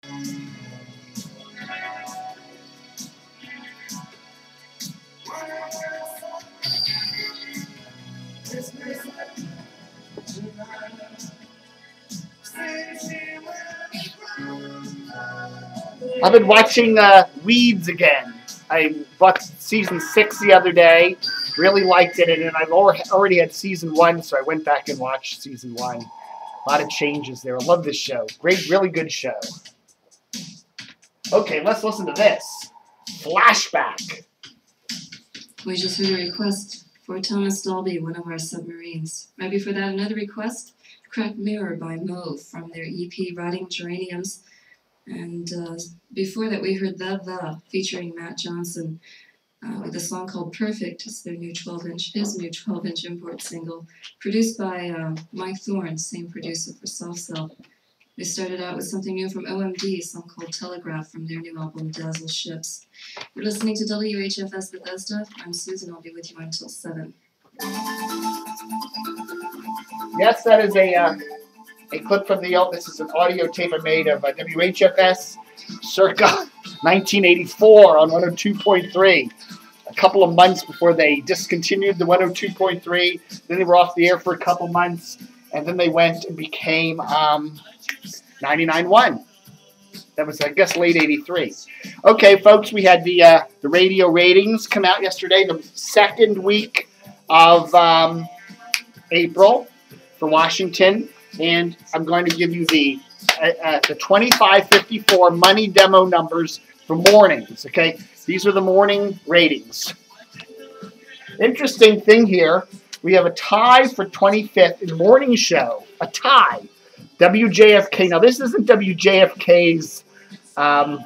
I've been watching Weeds again. I bought season 6 the other day. Really liked it, and I've already had season 1, so I went back and watched season 1. A lot of changes there. I love this show. Great, really good show. Okay, let's listen to this. Flashback. We just heard a request for Thomas Dolby, one of our submarines. Right before that, another request, Cracked Mirror by Mauve from their EP Rotting Geraniums. And before that, we heard The featuring Matt Johnson with a song called Perfect. It's their new 12-inch, his new 12-inch import single, produced by Mike Thorne, same producer for Soft Cell. We started out with something new from OMD, a song called Telegraph from their new album Dazzle Ships. You're listening to WHFS Bethesda. I'm Susan. I'll be with you until 7. Yes, that is a clip from the this is an audio tape I made of WHFS circa 1984 on 102.3. A couple of months before they discontinued the 102.3. Then they were off the air for a couple months, and then they went and became 99.1. That was, I guess, late 83. Okay, folks, we had the radio ratings come out yesterday, the second week of April for Washington. And I'm going to give you the 2554 money demo numbers for mornings, okay? These are the morning ratings. Interesting thing here, we have a tie for 25th in the morning show. A tie. WJFK. Now, this isn't WJFK's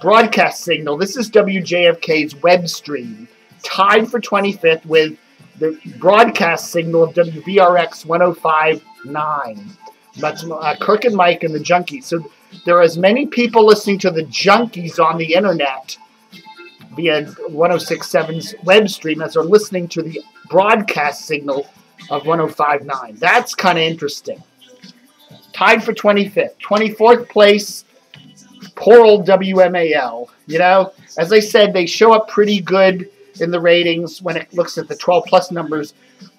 broadcast signal. This is WJFK's web stream. Tied for 25th with the broadcast signal of WBRX 105.9. That's Kirk and Mike and the Junkies. So there are as many people listening to the Junkies on the internet via 106.7's web stream as are listening to the broadcast signal of 105.9. That's kind of interesting. Tied for 25th. 24th place, poor old WMAL. You know, as I said, they show up pretty good in the ratings when it looks at the 12-plus numbers,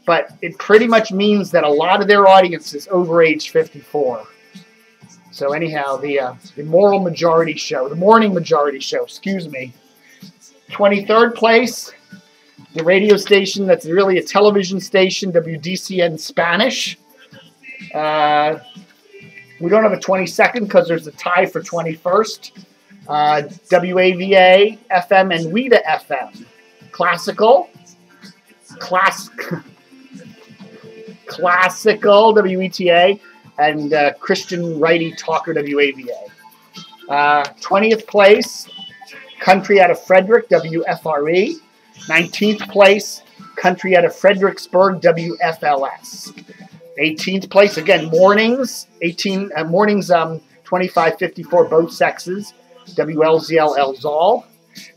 but it pretty much means that a lot of their audience is over age 54. So anyhow, the moral majority show, the morning majority show, excuse me. 23rd place, the radio station that's really a television station, WDCN Spanish. We don't have a 22nd because there's a tie for 21st. WAVA, FM, and WIDA FM. Classical, WETA, and Christian Righty Talker, WAVA. 20th place, Country out of Frederick, WFRE. 19th place, Country out of Fredericksburg, WFLS. 18th place, again, mornings, 2554, both sexes, WLZL El Zol.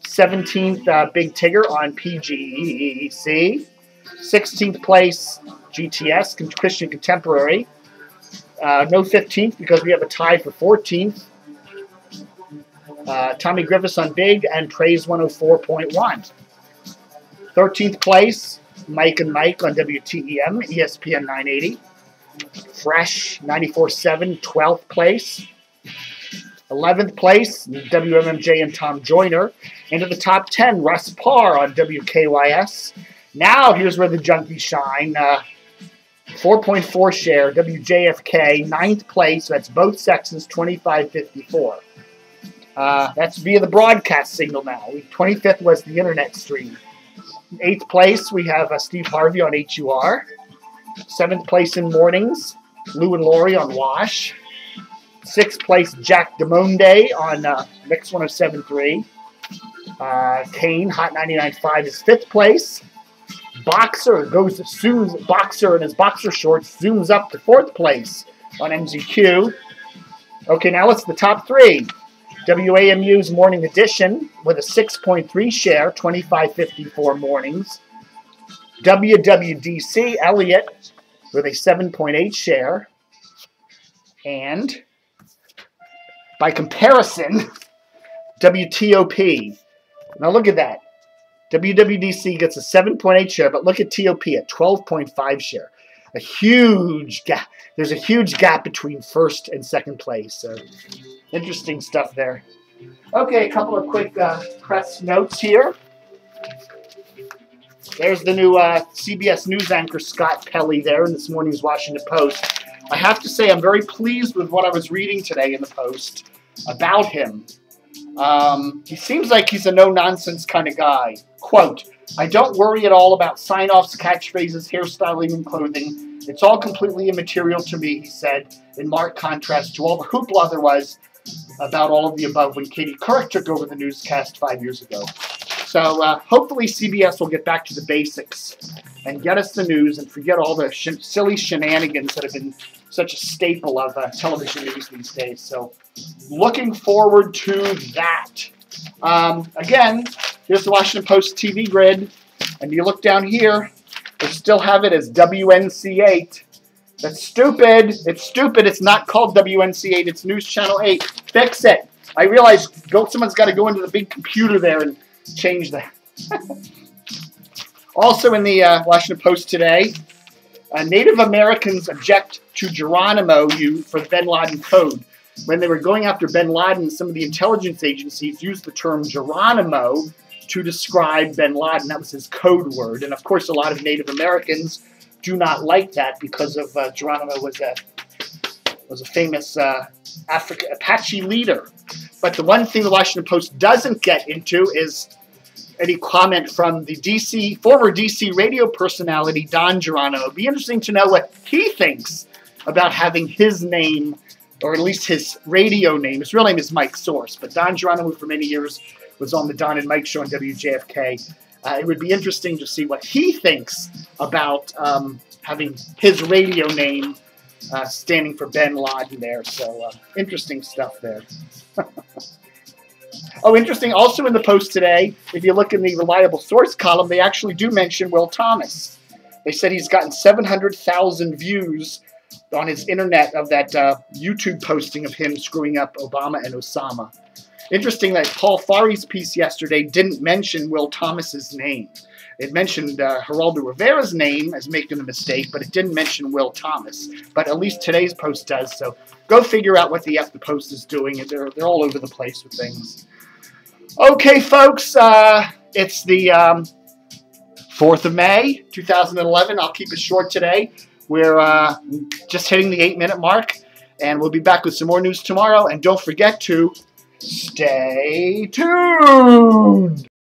17th, Big Tigger on PGEC. 16th place, GTS, Christian Contemporary. No 15th because we have a tie for 14th. Tommy Griffiths on Big and Praise 104.1. 13th place, Mike and Mike on WTEM, ESPN 980. Fresh 94.7, 12th place. 11th place, WMMJ and Tom Joyner. Into the top 10, Russ Parr on WKYS. Now, here's where the junkies shine. 4.4 share, WJFK, 9th place. That's both sexes, 2554. That's via the broadcast signal now. 25th was the internet stream. 8th place, we have Steve Harvey on HUR. 7th place in mornings, Lou and Laurie on WASH. 6th place, Jack DeMonde on Mix 107.3. Kane, Hot 99.5 is 5th place. Boxer Boxer in his boxer shorts zooms up to 4th place on MZQ. Okay, now it's the top 3. WAMU's Morning Edition with a 6.3 share, 2554 mornings. WWDC Elliott with a 7.8 share. And By comparison, WTOP. Now look at that. WWDC gets a 7.8 share, but look at TOP at 12.5 share. A huge gap. There's a huge gap between first and second place. So interesting stuff there. Okay, a couple of quick press notes here. There's the new CBS News anchor Scott Pelley there in this morning's Washington Post. I have to say I'm very pleased with what I was reading today in the Post about him. He seems like he's a no-nonsense kind of guy. Quote, I don't worry at all about sign-offs, catchphrases, hairstyling, and clothing. It's all completely immaterial to me, he said, in marked contrast to all the hoopla there was about all of the above when Katie Couric took over the newscast 5 years ago. So hopefully CBS will get back to the basics and get us the news and forget all the silly shenanigans that have been such a staple of television news these days. So looking forward to that. Again, here's the Washington Post TV grid. And you look down here, they still have it as WNC8. That's stupid. It's stupid. It's not called WNC8. It's News Channel 8. Fix it. I realize someone's got to go into the big computer there and change that. Also in the Washington Post today, Native Americans object to Geronimo for the Bin Laden code. When they were going after Bin Laden, some of the intelligence agencies used the term Geronimo to describe Bin Laden. That was his code word. And of course, a lot of Native Americans do not like that because of Geronimo was a famous Apache leader. But the one thing the Washington Post doesn't get into is any comment from the former DC radio personality, Don Geronimo. It'd be interesting to know what he thinks about having his name, or at least his radio name. His real name is Mike Source, but Don Geronimo for many years was on the Don and Mike show on WJFK. It would be interesting to see what he thinks about having his radio name standing for Bin Laden there. So interesting stuff there. Oh, interesting. Also in the Post today, if you look in the reliable source column, they actually do mention Will Thomas. They said he's gotten 700,000 views on his internet of that YouTube posting of him screwing up Obama and Osama. Interesting that Paul Farri's piece yesterday didn't mention Will Thomas's name. It mentioned Geraldo Rivera's name as making a mistake, but it didn't mention Will Thomas. But at least today's Post does, so go figure out what the Post is doing. They're all over the place with things. Okay, folks, it's the 4th of May, 2011. I'll keep it short today. We're just hitting the 8-minute mark, and we'll be back with some more news tomorrow. And don't forget to stay tuned.